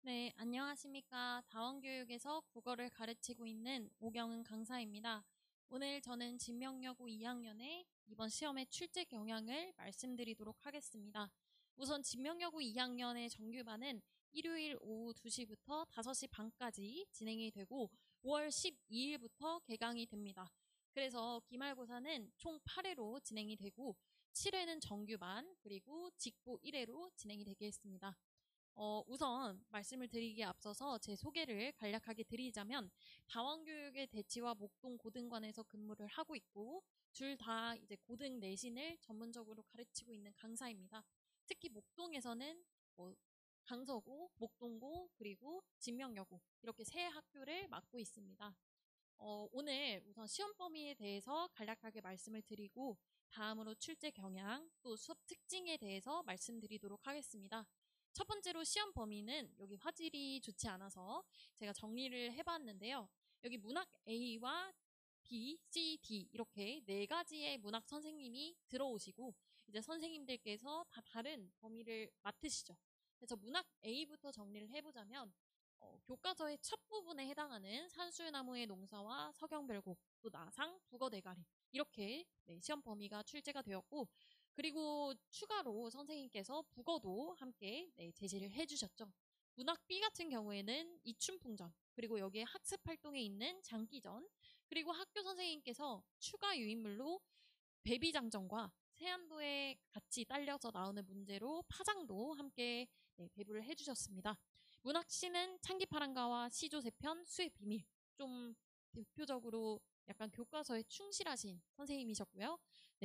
네, 안녕하십니까. 다원교육에서 국어를 가르치고 있는 오경은 강사입니다. 오늘 저는 진명여고 2학년의 이번 시험의 출제 경향을 말씀드리도록 하겠습니다. 우선 진명여고 2학년의 정규반은 일요일 오후 2시부터 5시 반까지 진행이 되고 5월 12일부터 개강이 됩니다. 그래서 기말고사는 총 8회로 진행이 되고 7회는 정규반 그리고 직보 1회로 진행이 되겠습니다. 우선 말씀을 드리기에 앞서서 제 소개를 간략하게 드리자면 다원교육의 대치와 목동 고등관에서 근무를 하고 있고 둘 다 이제 고등 내신을 전문적으로 가르치고 있는 강사입니다. 특히 목동에서는 강서고, 목동고, 그리고 진명여고 이렇게 세 학교를 맡고 있습니다. 오늘 우선 시험 범위에 대해서 간략하게 말씀을 드리고 다음으로 출제 경향 또 수업 특징에 대해서 말씀드리도록 하겠습니다. 첫 번째로 시험 범위는 여기 화질이 좋지 않아서 제가 정리를 해봤는데요. 여기 문학 A와 B, C, D 이렇게 네 가지의 문학 선생님이 들어오시고 이제 선생님들께서 다 다른 범위를 맡으시죠. 그래서 문학 A부터 정리를 해보자면 교과서의 첫 부분에 해당하는 산수유나무의 농사와 서경별곡, 또 나상, 국어대가리 이렇게 시험 범위가 출제가 되었고 그리고 추가로 선생님께서 국어도 함께 제시를 해주셨죠. 문학 B 같은 경우에는 이춘풍전, 그리고 여기에 학습활동에 있는 장기전, 그리고 학교 선생님께서 추가 유인물로 배비장전과 세안도에 같이 딸려서 나오는 문제로 파장도 함께 배부를 해주셨습니다. 문학 C는 창기파랑가와 시조세편, 수의 비밀 좀 대표적으로 약간 교과서에 충실하신 선생님이셨고요.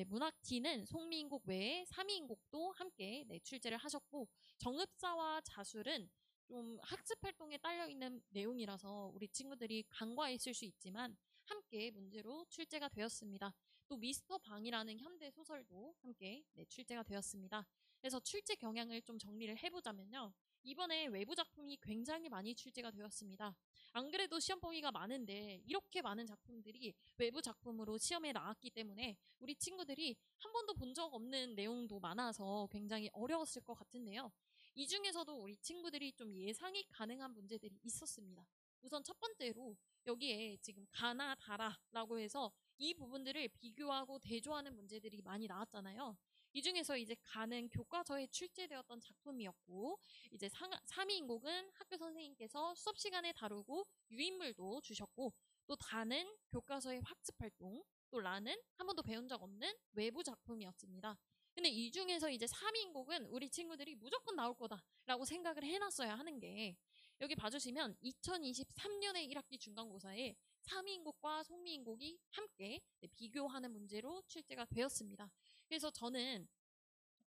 문학 D는 송미인곡 외에 삼이인곡도 함께 출제를 하셨고 정읍사와 자술은 좀 학습활동에 딸려있는 내용이라서 우리 친구들이 간과했을 수 있지만 함께 문제로 출제가 되었습니다. 또 미스터 방이라는 현대 소설도 함께 출제가 되었습니다. 그래서 출제 경향을 좀 정리를 해보자면요. 이번에 외부 작품이 굉장히 많이 출제가 되었습니다. 안 그래도 시험 범위가 많은데 이렇게 많은 작품들이 외부 작품으로 시험에 나왔기 때문에 우리 친구들이 한 번도 본 적 없는 내용도 많아서 굉장히 어려웠을 것 같은데요. 이 중에서도 우리 친구들이 좀 예상이 가능한 문제들이 있었습니다. 우선 첫 번째로 여기에 지금 가나 다라라고 해서 이 부분들을 비교하고 대조하는 문제들이 많이 나왔잖아요. 이 중에서 이제 가는 교과서에 출제되었던 작품이었고 이제 3위인곡은 학교 선생님께서 수업 시간에 다루고 유인물도 주셨고 또 다는 교과서의 학습활동 또 라는 한 번도 배운 적 없는 외부 작품이었습니다. 근데 이 중에서 이제 3위인곡은 우리 친구들이 무조건 나올 거다라고 생각을 해놨어야 하는 게 여기 봐주시면 2023년의 1학기 중간고사에 3위인곡과 송미인곡이 함께 비교하는 문제로 출제가 되었습니다. 그래서 저는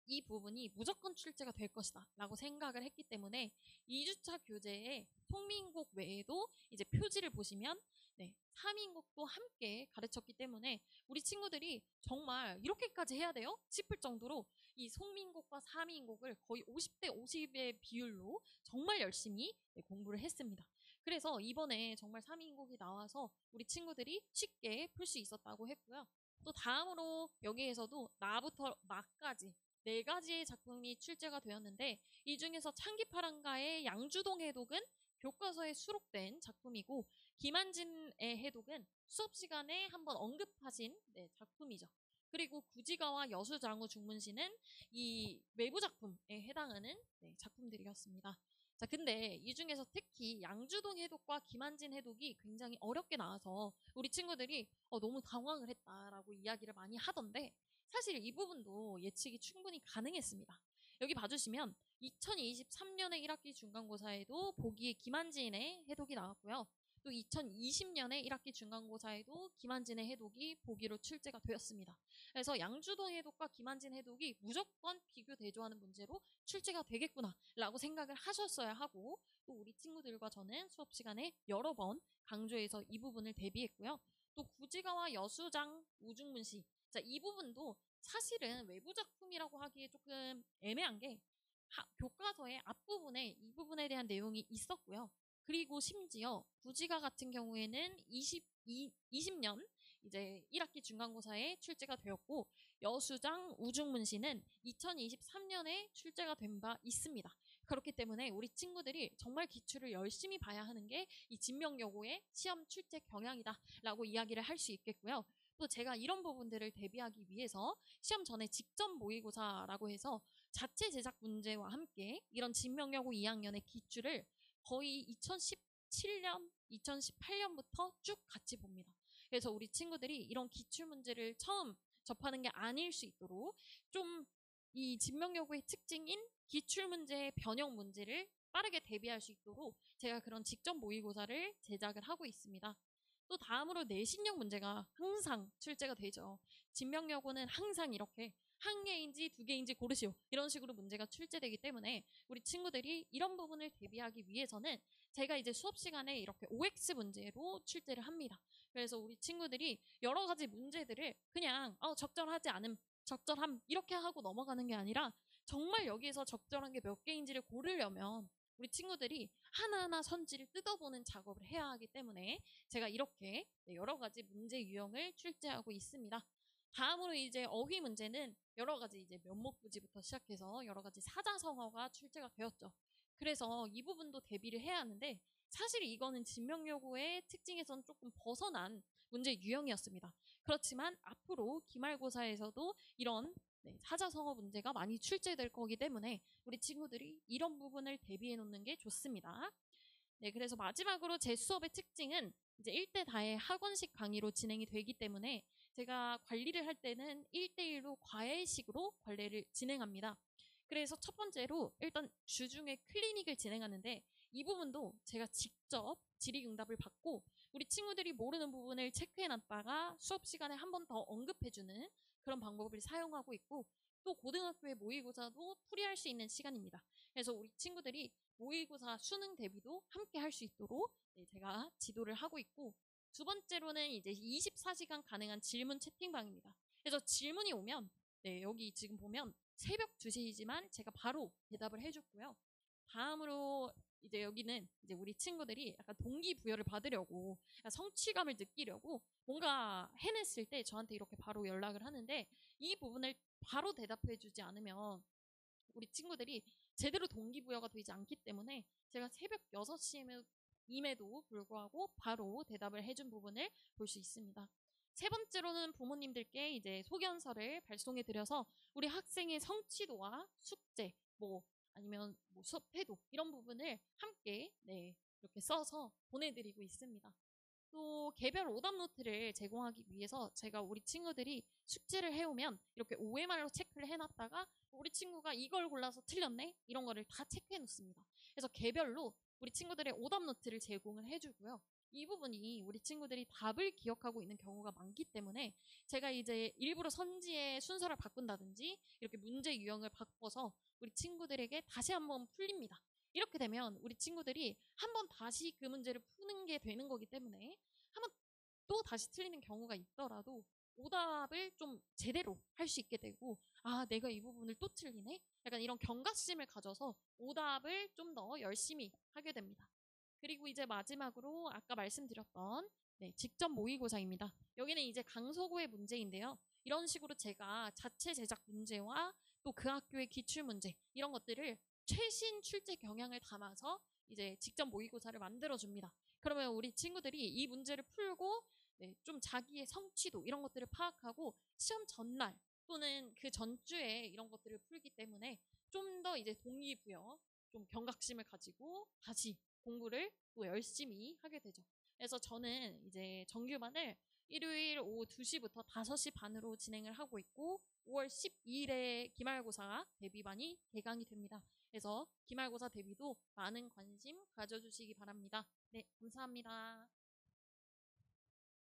이 부분이 무조건 출제가 될 것이다 라고 생각을 했기 때문에 2주차 교재에 송미인곡 외에도 이제 표지를 보시면 3인곡도 함께 가르쳤기 때문에 우리 친구들이 정말 이렇게까지 해야 돼요? 싶을 정도로 이 송미인곡과 3인곡을 거의 50대 50의 비율로 정말 열심히 공부를 했습니다. 그래서 이번에 정말 3인곡이 나와서 우리 친구들이 쉽게 풀 수 있었다고 했고요. 또 다음으로 여기에서도 나부터 마까지 네 가지의 작품이 출제가 되었는데 이 중에서 창기파랑가의 양주동 해독은 교과서에 수록된 작품이고 김한진의 해독은 수업 시간에 한번 언급하신 작품이죠. 그리고 구지가와 여수장우 중문시는 이 외부 작품에 해당하는 작품들이었습니다. 자, 근데 이 중에서 특히 양주동 해독과 김한진 해독이 굉장히 어렵게 나와서 우리 친구들이 너무 당황을 했다라고 이야기를 많이 하던데 사실 이 부분도 예측이 충분히 가능했습니다. 여기 봐주시면 2023년의 1학기 중간고사에도 보기에 김한진의 해독이 나왔고요. 또 2020년에 1학기 중간고사에도 김한진의 해독이 보기로 출제가 되었습니다. 그래서 양주동 해독과 김한진 해독이 무조건 비교 대조하는 문제로 출제가 되겠구나 라고 생각을 하셨어야 하고 또 우리 친구들과 저는 수업 시간에 여러 번 강조해서 이 부분을 대비했고요. 또 구지가와 여수장 우중문시 자, 이 부분도 사실은 외부 작품이라고 하기에 조금 애매한 게 교과서의 앞부분에 이 부분에 대한 내용이 있었고요. 그리고 심지어 구지가 같은 경우에는 20년 이제 1학기 중간고사에 출제가 되었고 여수장 우중문시는 2023년에 출제가 된 바 있습니다. 그렇기 때문에 우리 친구들이 정말 기출을 열심히 봐야 하는 게 이 진명여고의 시험 출제 경향이다라고 이야기를 할 수 있겠고요. 또 제가 이런 부분들을 대비하기 위해서 시험 전에 직접 모의고사라고 해서 자체 제작 문제와 함께 이런 진명여고 2학년의 기출을 거의 2017년, 2018년부터 쭉 같이 봅니다. 그래서 우리 친구들이 이런 기출 문제를 처음 접하는 게 아닐 수 있도록 좀 이 진명여고의 특징인 기출 문제의 변형 문제를 빠르게 대비할 수 있도록 제가 그런 직접 모의고사를 제작을 하고 있습니다. 또 다음으로 내신형 문제가 항상 출제가 되죠. 진명여고는 항상 이렇게 한 개인지 두 개인지 고르시오 이런 식으로 문제가 출제되기 때문에 우리 친구들이 이런 부분을 대비하기 위해서는 제가 이제 수업 시간에 이렇게 OX 문제로 출제를 합니다. 그래서 우리 친구들이 여러 가지 문제들을 그냥 적절하지 않음, 적절함 이렇게 하고 넘어가는 게 아니라 정말 여기에서 적절한 게 몇 개인지를 고르려면 우리 친구들이 하나하나 선지를 뜯어보는 작업을 해야 하기 때문에 제가 이렇게 여러 가지 문제 유형을 출제하고 있습니다. 다음으로 이제 어휘 문제는 여러 가지 이제 면목부지부터 시작해서 여러 가지 사자성어가 출제가 되었죠. 그래서 이 부분도 대비를 해야 하는데 사실 이거는 진명여고의 특징에서는 조금 벗어난 문제 유형이었습니다. 그렇지만 앞으로 기말고사에서도 이런 사자성어 문제가 많이 출제될 거기 때문에 우리 친구들이 이런 부분을 대비해 놓는 게 좋습니다. 네, 그래서 마지막으로 제 수업의 특징은 이제 1대 다의 학원식 강의로 진행이 되기 때문에 제가 관리를 할 때는 1대1로 과외식으로 관리를 진행합니다. 그래서 첫 번째로 일단 주중에 클리닉을 진행하는데 이 부분도 제가 직접 질의응답을 받고 우리 친구들이 모르는 부분을 체크해놨다가 수업 시간에 한 번 더 언급해주는 그런 방법을 사용하고 있고 또 고등학교의 모의고사도 풀이할 수 있는 시간입니다. 그래서 우리 친구들이 모의고사 수능 대비도 함께 할 수 있도록 제가 지도를 하고 있고 두 번째로는 이제 24시간 가능한 질문 채팅방입니다. 그래서 질문이 오면 여기 지금 보면 새벽 2시이지만 제가 바로 대답을 해줬고요. 다음으로 이제 여기는 이제 우리 친구들이 약간 동기부여를 받으려고 성취감을 느끼려고 뭔가 해냈을 때 저한테 이렇게 바로 연락을 하는데 이 부분을 바로 대답해주지 않으면 우리 친구들이 제대로 동기부여가 되지 않기 때문에 제가 새벽 6시임에도 불구하고 바로 대답을 해준 부분을 볼 수 있습니다. 세 번째로는 부모님들께 이제 소견서를 발송해 드려서 우리 학생의 성취도와 숙제, 아니면 수업 태도 이런 부분을 함께 이렇게 써서 보내드리고 있습니다. 또 개별 오답 노트를 제공하기 위해서 제가 우리 친구들이 숙제를 해오면 이렇게 OMR로 체크를 해놨다가 우리 친구가 이걸 골라서 틀렸네? 이런 거를 다 체크해 놓습니다. 그래서 개별로 우리 친구들의 오답 노트를 제공을 해주고요. 이 부분이 우리 친구들이 답을 기억하고 있는 경우가 많기 때문에 제가 이제 일부러 선지의 순서를 바꾼다든지 이렇게 문제 유형을 바꿔서 우리 친구들에게 다시 한번 풀립니다. 이렇게 되면 우리 친구들이 한번 다시 그 문제를 푸는 게 되는 거기 때문에 한번 또 다시 틀리는 경우가 있더라도 오답을 좀 제대로 할 수 있게 되고 내가 이 부분을 또 틀리네? 약간 이런 경각심을 가져서 오답을 좀 더 열심히 하게 됩니다. 그리고 이제 마지막으로 아까 말씀드렸던 직접 모의고사입니다. 여기는 이제 강서구의 문제인데요. 이런 식으로 제가 자체 제작 문제와 또 그 학교의 기출 문제 이런 것들을 최신 출제 경향을 담아서 이제 직접 모의고사를 만들어 줍니다. 그러면 우리 친구들이 이 문제를 풀고 좀 자기의 성취도 이런 것들을 파악하고 시험 전날 또는 그 전주에 이런 것들을 풀기 때문에 좀 더 이제 동기부여, 좀 경각심을 가지고 다시 공부를 또 열심히 하게 되죠. 그래서 저는 이제 정규반을 일요일 오후 2시부터 5시 반으로 진행을 하고 있고 5월 12일에 기말고사 대비반이 개강이 됩니다. 그래서 기말고사 대비도 많은 관심 가져주시기 바랍니다. 네, 감사합니다.